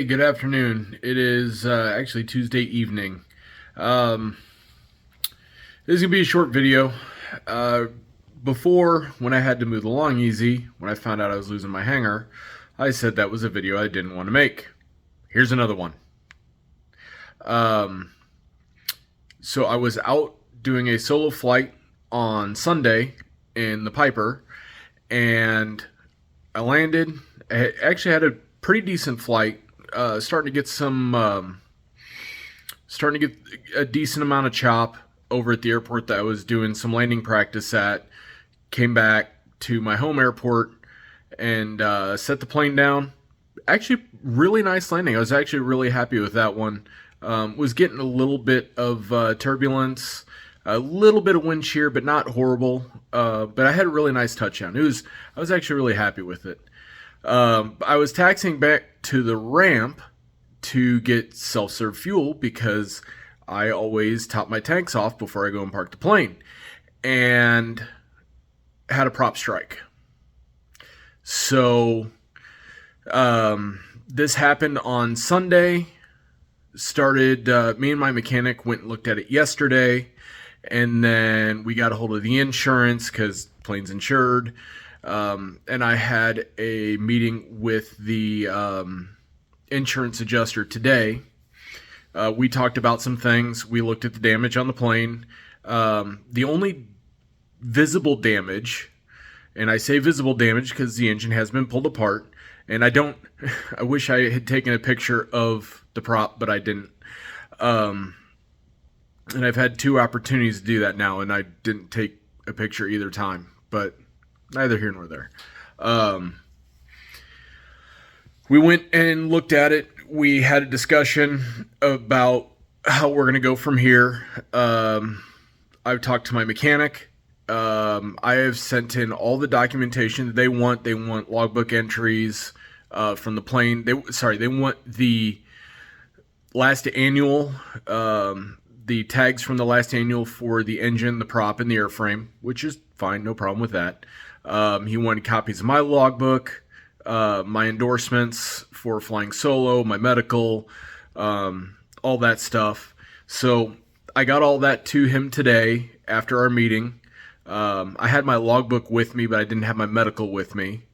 Hey, good afternoon. It is actually Tuesday evening. Um, this is going to be a short video. Uh, Before, when I had to move the Long Easy, when I found out I was losing my hanger, I said that was a video I didn't want to make. Here's another one. Um, so I was out doing a solo flight on Sunday in the Piper, and I landed. I actually had a pretty decent flight. Starting to get a decent amount of chop over at the airport that I was doing some landing practice at. Came back to my home airport and set the plane down. Actually, really nice landing. I was actually really happy with that one. Was getting a little bit of turbulence, a little bit of wind shear, but not horrible. But I had a really nice touchdown. I was actually really happy with it. I was taxiing back to the ramp to get self-serve fuel because I always top my tanks off before I go and park the plane, and had a prop strike. So this happened on Sunday. Started me and my mechanic went and looked at it yesterday, and then we got a hold of the insurance because the plane's insured. And I had a meeting with the insurance adjuster today. We talked about some things. We looked at the damage on the plane. The only visible damage, and I say visible damage because the engine has been pulled apart, and I wish I had taken a picture of the prop, but I didn't. And I've had two opportunities to do that now, and I didn't take a picture either time, but neither here nor there. We went and looked at it. We had a discussion about how we're going to go from here. I've talked to my mechanic. I have sent in all the documentation that they want. They want logbook entries from the plane. They want the last annual, the tags from the last annual for the engine, the prop, and the airframe, which is fine, no problem with that. He wanted copies of my logbook, my endorsements for flying solo, my medical, all that stuff. So I got all that to him today after our meeting. I had my logbook with me, but I didn't have my medical with me.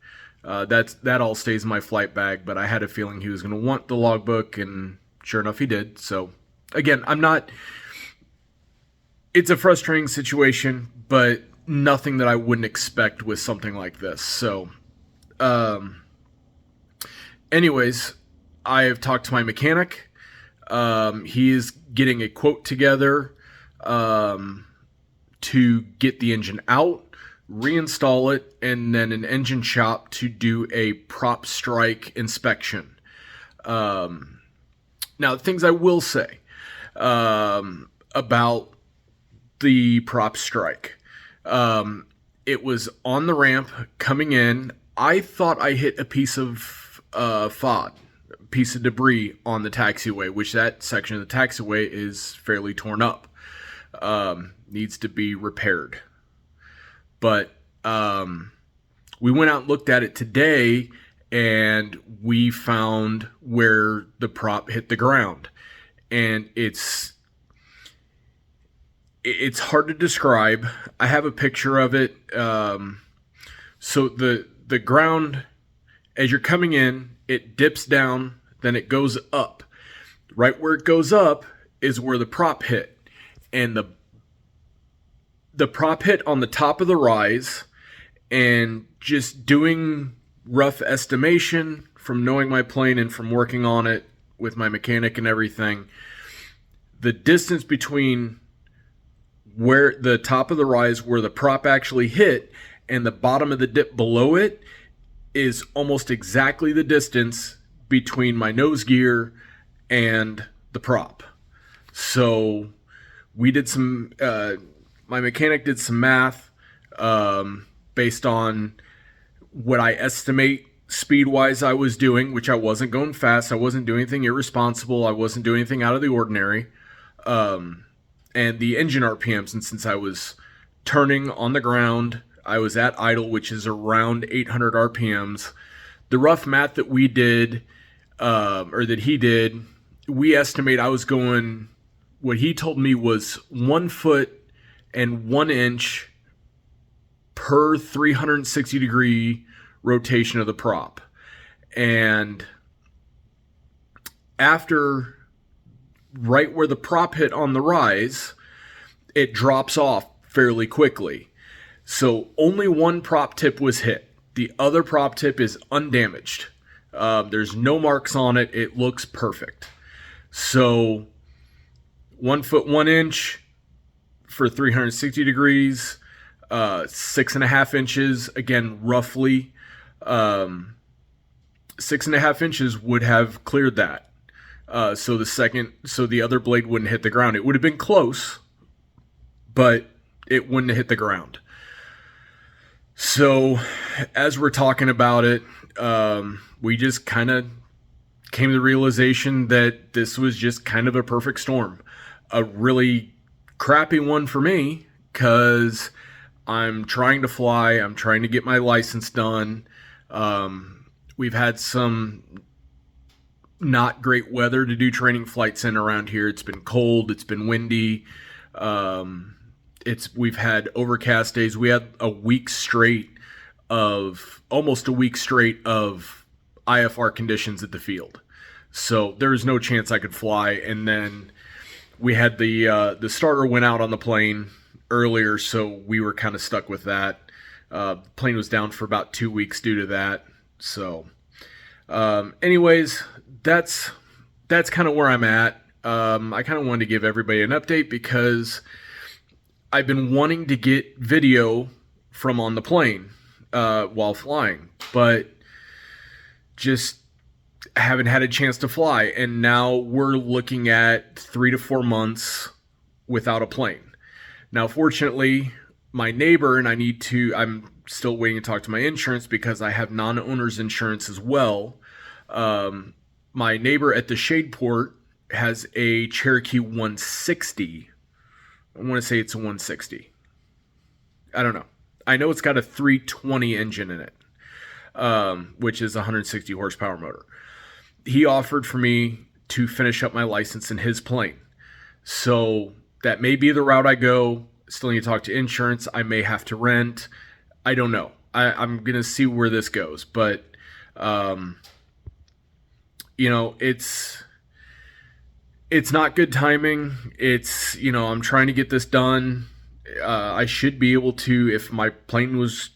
That all stays in my flight bag, but I had a feeling he was going to want the logbook, and sure enough, he did. So again, it's a frustrating situation, but nothing that I wouldn't expect with something like this. So, anyways, I have talked to my mechanic. He is getting a quote together to get the engine out, reinstall it, and then an engine shop to do a prop strike inspection. Now, things I will say about the prop strike. It was on the ramp coming in. I thought I hit a piece of FOD, a piece of debris on the taxiway, which that section of the taxiway is fairly torn up. Needs to be repaired. But we went out and looked at it today, and we found where the prop hit the ground. And it's hard to describe. I have a picture of it. So the ground, as you're coming in, it dips down, then it goes up. Right where it goes up is where the prop hit. And the prop hit on the top of the rise, and just doing rough estimation from knowing my plane and from working on it with my mechanic and everything, the distance between where the top of the rise, where the prop actually hit, and the bottom of the dip below it is almost exactly the distance between my nose gear and the prop. So we did some, my mechanic did some math based on what I estimate speed-wise I was doing, which I wasn't going fast. I wasn't doing anything irresponsible. I wasn't doing anything out of the ordinary. And the engine RPMs, and since I was turning on the ground, I was at idle, which is around 800 RPMs. The rough math that we did or that he did, we estimate I was going, what he told me was 1 foot and 1 inch per 360 degree rotation of the prop. And after, right where the prop hit on the rise, it drops off fairly quickly. So only one prop tip was hit. The other prop tip is undamaged. There's no marks on it. It looks perfect. So 1 foot 1 inch for 360 degrees, 6.5 inches, again, roughly, 6.5 inches would have cleared that. So the other blade wouldn't hit the ground. It would have been close, but it wouldn't have hit the ground. So as we're talking about it, we just kind of came to the realization that this was just kind of a perfect storm. A really crappy one for me, because I'm trying to fly. I'm trying to get my license done. We've had some not great weather to do training flights in around here. It's been cold. It's been windy. We've had overcast days. We had almost a week straight of IFR conditions at the field. So there was no chance I could fly. And then we had the starter went out on the plane earlier, so we were kind of stuck with that. The plane was down for about 2 weeks due to that. So anyways, that's kind of where I'm at. I kind of wanted to give everybody an update because I've been wanting to get video from on the plane while flying, but just haven't had a chance to fly. And now we're looking at 3 to 4 months without a plane. Now, fortunately, my neighbor and I'm still waiting to talk to my insurance because I have non-owner's insurance as well. My neighbor at the Shadeport has a Cherokee 160. I want to say it's a 160. I don't know. I know it's got a 320 engine in it, which is a 160 horsepower motor. He offered for me to finish up my license in his plane. So that may be the route I go. Still need to talk to insurance. I may have to rent. I don't know. I'm going to see where this goes. But, it's not good timing. I'm trying to get this done. I should be able to, if my plane was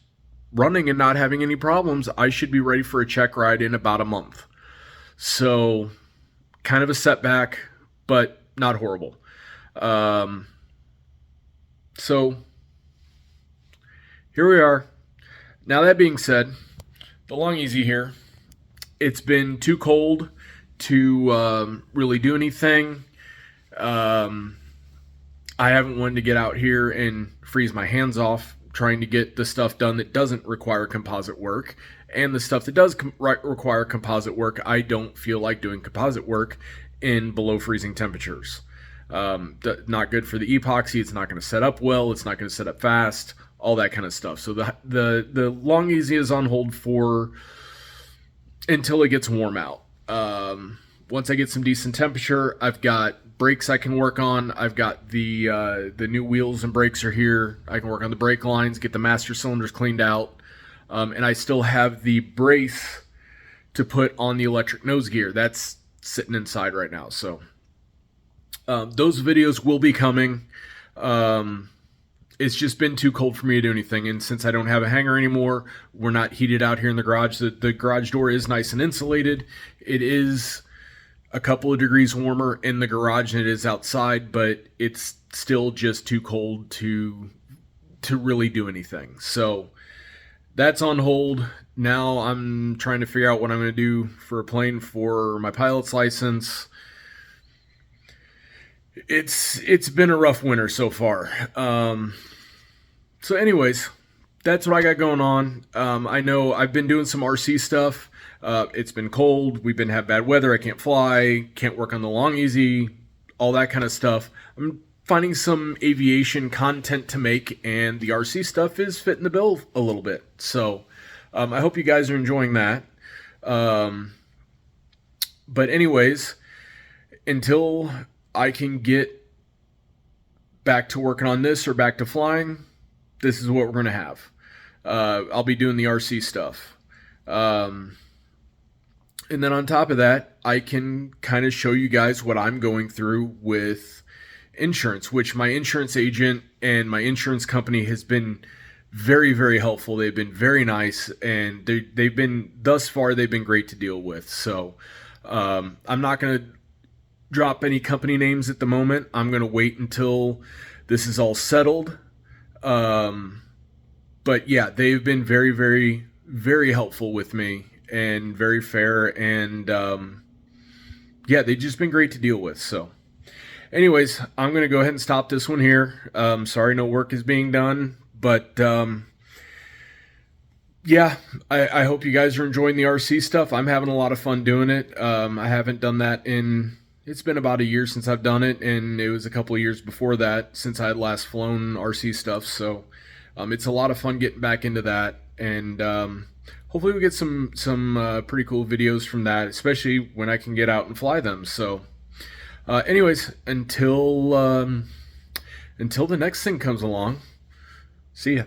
running and not having any problems, I should be ready for a check ride in about a month. So kind of a setback, but not horrible. So here we are. Now, that being said, the Long Easy here, it's been too cold to really do anything. I haven't wanted to get out here and freeze my hands off trying to get the stuff done that doesn't require composite work. And the stuff that does require composite work, I don't feel like doing composite work in below freezing temperatures. Not good for the epoxy. It's not going to set up well. It's not going to set up fast. All that kind of stuff. So the Long Easy is on hold for until it gets warm out. Once I get some decent temperature, I've got brakes I can work on. I've got the new wheels and brakes are here. I can work on the brake lines, get the master cylinders cleaned out, and I still have the brace to put on the electric nose gear. That's sitting inside right now. So those videos will be coming. It's just been too cold for me to do anything, and since I don't have a hanger anymore, we're not heated out here in the garage. The garage door is nice and insulated. It is a couple of degrees warmer in the garage than it is outside, but it's still just too cold to really do anything. So that's on hold. Now I'm trying to figure out what I'm going to do for a plane for my pilot's license. It's been a rough winter so far. So anyways, that's what I got going on. I know I've been doing some RC stuff. It's been cold. We've been having bad weather. I can't fly. Can't work on the Long Easy. All that kind of stuff. I'm finding some aviation content to make, and the RC stuff is fitting the bill a little bit. So I hope you guys are enjoying that. But anyways, until I can get back to working on this or back to flying, this is what we're going to have. I'll be doing the RC stuff. And then on top of that, I can kind of show you guys what I'm going through with insurance, which my insurance agent and my insurance company has been very, very helpful. They've been very nice, and they've been, thus far, they've been great to deal with. So I'm not going to drop any company names at the moment. I'm going to wait until this is all settled. But yeah, they've been very, very, very helpful with me and very fair. And yeah, they've just been great to deal with. So anyways, I'm going to go ahead and stop this one here. Sorry, no work is being done. But yeah, I hope you guys are enjoying the RC stuff. I'm having a lot of fun doing it. I haven't done that it's been about a year since I've done it, and it was a couple of years before that since I had last flown RC stuff. So it's a lot of fun getting back into that, and hopefully we get some pretty cool videos from that, especially when I can get out and fly them. So anyways, until the next thing comes along, see ya.